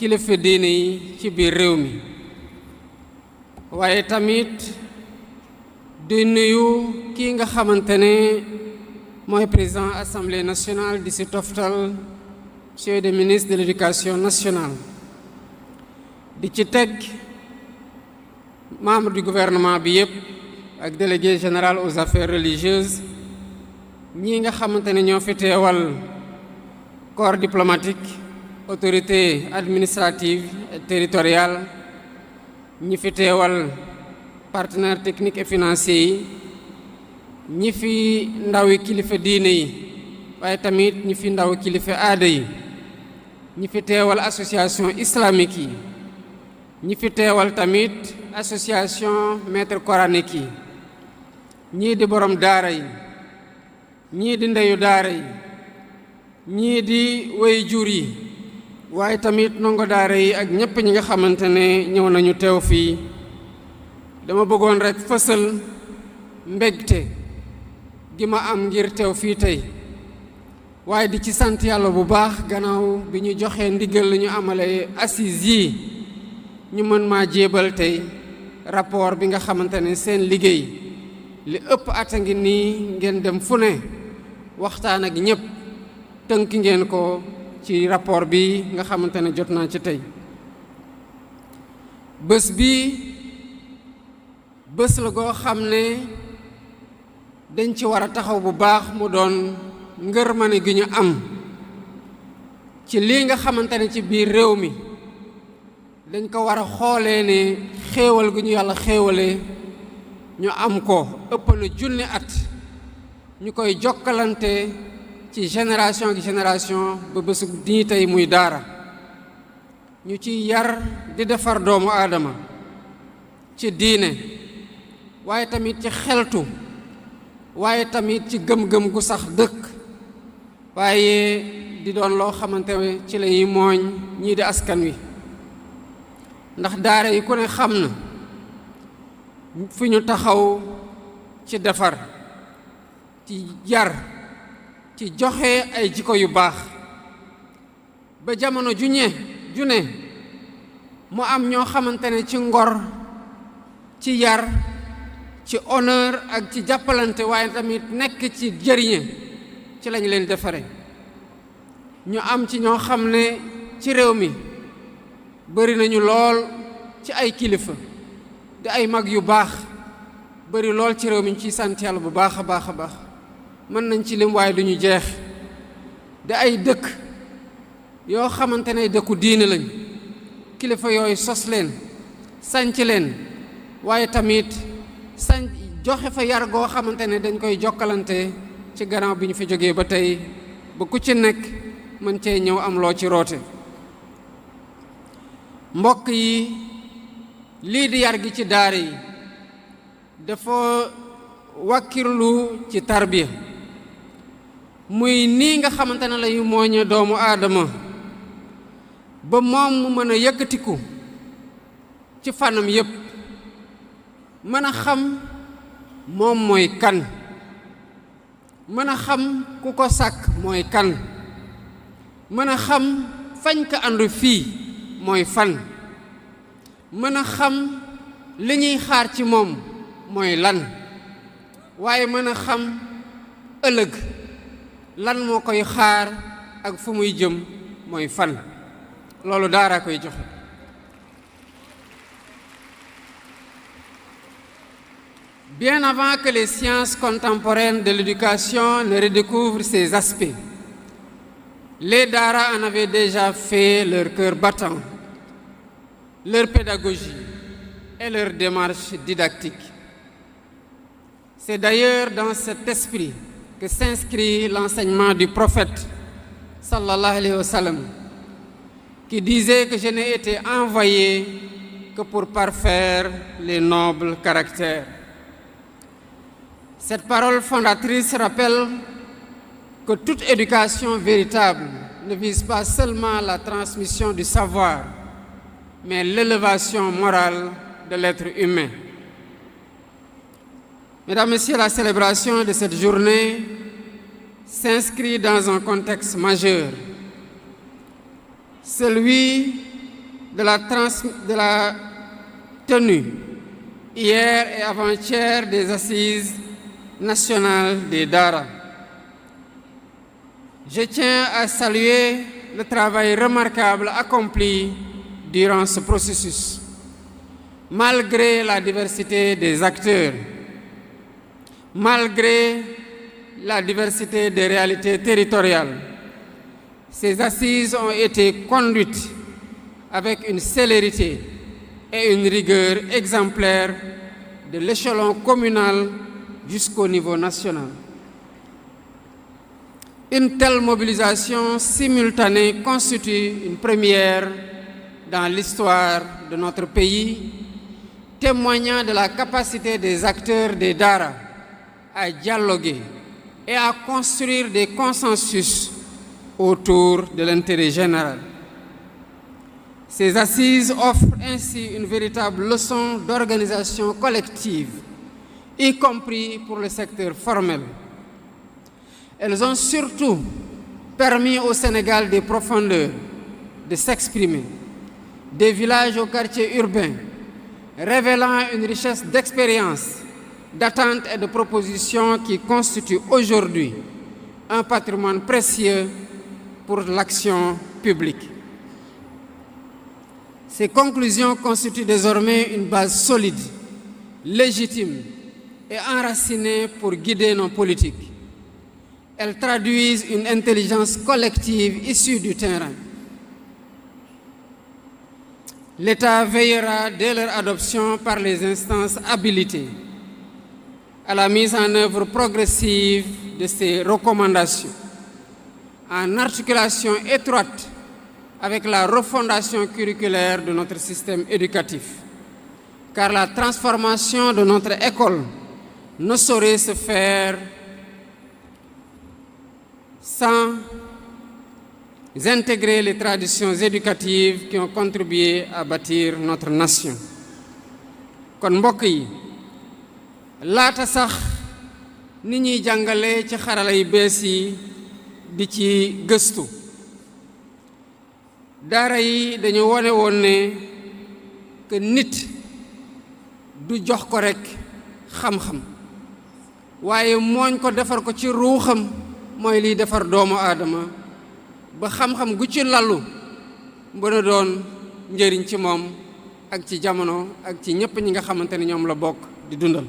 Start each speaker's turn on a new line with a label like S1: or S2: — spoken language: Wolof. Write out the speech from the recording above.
S1: kilifa diine yi ci biir réew mi waaye tamit di nuyu kii nga xamante ne mooy président assemblée nationale di si toftal monsieur le ministre de l'éducation nationale di ci teg membre du gouvernement bi yépp ak délégué général aux affaires religieuses ñi nga xamante ne ñoo fi teewal corps diplomatique autorité administrative et territoriale ñi fi teewal partenaires techniques et financiers yi ñi fi ndawi kilifa diine yi waaye tamit ñi fi ndaw kilifa aada yi ñi fi teewal association islamique yi ñi fi teewal tamit association maître coranique yi ñii di borom daara yi ñii di ndeyu daara yi ñii di way jur yi waaye tamit ndongo daara yi ak ñépp ñi nga xamante ne ñëw nañu teew fii dama bëggoon rekk fësal mbégte gi ma am ngir teew fii tey waaye di ci sant yàlla bu baax gannaaw bi ñu joxee ndigal la ñu amale assises yi ñu mën maa jébal tey rapport bi nga xamante ne seen liggéey li ëpp at a ngi nii ngeen dem fu ne waxtaan ak ñépp tënk ngeen ko ci rapport bi nga xamante ne jot naa ci tey bés bi bés la goo xam ne dañ ci war a taxaw bu baax mu doon ngërmane gi ñu am ci lii nga xamante ne ci biir réew mi dañ ko war a xoolee ne xéewal gu ñu yàlla xéewalee ñu am ko ëpp na junni at ñu koy jokkalante ci génération gi génération ba bésu nii tey muy daara ñu ci yar di defar doomu aadama ci diine waaye tamit ci xeltu waaye tamit ci gëm-gëm gu sax dëkk waaye di doon loo xamante ne ci la ñuy mooñ ñii di askan wi ndax daara yi ku ne xam na fi ñu taxaw ci defar ci yar ci joxe ay jikko yu baax ba jamono ju ne mu am ñoo xamante ne ci ngor ci yar ci honneur ak ci jàppalante waaye tamit nekk ci jëriñe ci lañ leen defare ñu am ci ñoo xam ne ci réew mi bari nañu lool ci ay kilifa di ay mag yu baax bari lool ci réew mi ñu ciy sant yàlla bu baax a baax a baax mën nañ ci lim waaye duñu jeex di ay dëkk yoo xamante ne dëkku diine lañ kilifa yooyu sos leen sanc leen waaye tamit joxe fa yar goo xamante ne dañ koy jokkalante ci gannaaw bi ñu fi jógee ba tey ba ku ci nekk mën cee ñëw am loo ci roote mbokk yi lii di yar gi ci daara yi dafa wàkkirlu ci tarbiya muy nii nga xamante ne lañu mooñe doomu aadama ba moom mu mën a yëkkatiku ci fànnam yépp mën a xam moom mooy kan mën a xam ku ko sàkk mooy kan mën a xam fañ ko àndu fii mooy fan mën a xam li ñuy xaar ci moom mooy lan waaye mën a xam ëllëg lan moo koy xaar ak fu muy jëm mooy fan loolu daara koy joxe bien avant que les sciences contemporaines de l'éducation ne redécouvrent ces aspects, les daara en avaient déjà fait leur cœur battant, leur pédagogie et leur démarche didactique. C'est d'ailleurs dans cet esprit que s'inscrit l'enseignement du prophète, sallallahu alayhi wa sallam, qui disait que je n'ai été envoyé que pour parfaire les nobles caractères. Cette parole fondatrice rappelle que toute éducation véritable ne vise pas seulement la transmission du savoir, mais l'élévation morale de l'être humain. Mesdames, Messieurs, la célébration de cette journée s'inscrit dans un contexte majeur, celui de la tenue hier et avant-hier des Assises nationales des Daara. Je tiens à saluer le travail remarquable accompli durant ce processus. Malgré la diversité des acteurs, malgré la diversité des réalités territoriales, ces assises ont été conduites avec une célérité et une rigueur exemplaires de l'échelon communal jusqu'au niveau national. Une telle mobilisation simultanée constitue une première dans l'histoire de notre pays, témoignant de la capacité des acteurs des Daara à dialoguer et à construire des consensus autour de l'intérêt général. Ces assises offrent ainsi une véritable leçon d'organisation collective, y compris pour le secteur formel. Elles ont surtout permis au Sénégal des profondeurs de s'exprimer, des villages aux quartiers urbains, révélant une richesse d'expériences, d'attentes et de propositions qui constituent aujourd'hui un patrimoine précieux pour l'action publique. Ces conclusions constituent désormais une base solide, légitime et enracinée pour guider nos politiques. Elles traduisent une intelligence collective issue du terrain. L'État veillera dès leur adoption par les instances habilitées à la mise en œuvre progressive de ces recommandations, en articulation étroite avec la refondation curriculaire de notre système éducatif, car la transformation de notre école ne saurait se faire sans intégrer les traditions éducatives qui ont contribué à bâtir notre nation. Kon mbokk yi laata sax ni ñuy jàngale ci xarala yu bees yi di ci gëstu daara yi dañu wone woon ne que nit du jox ko rekk xam-xam waaye mooñ ko defar ko ci ruuxam mooy liy defar doomu aadama ba xam-xam gu ci lalu mën a doon njëriñ ci moom ak ci jamono ak ci ñépp ñi nga xamante ne ñoom la bokk di dundal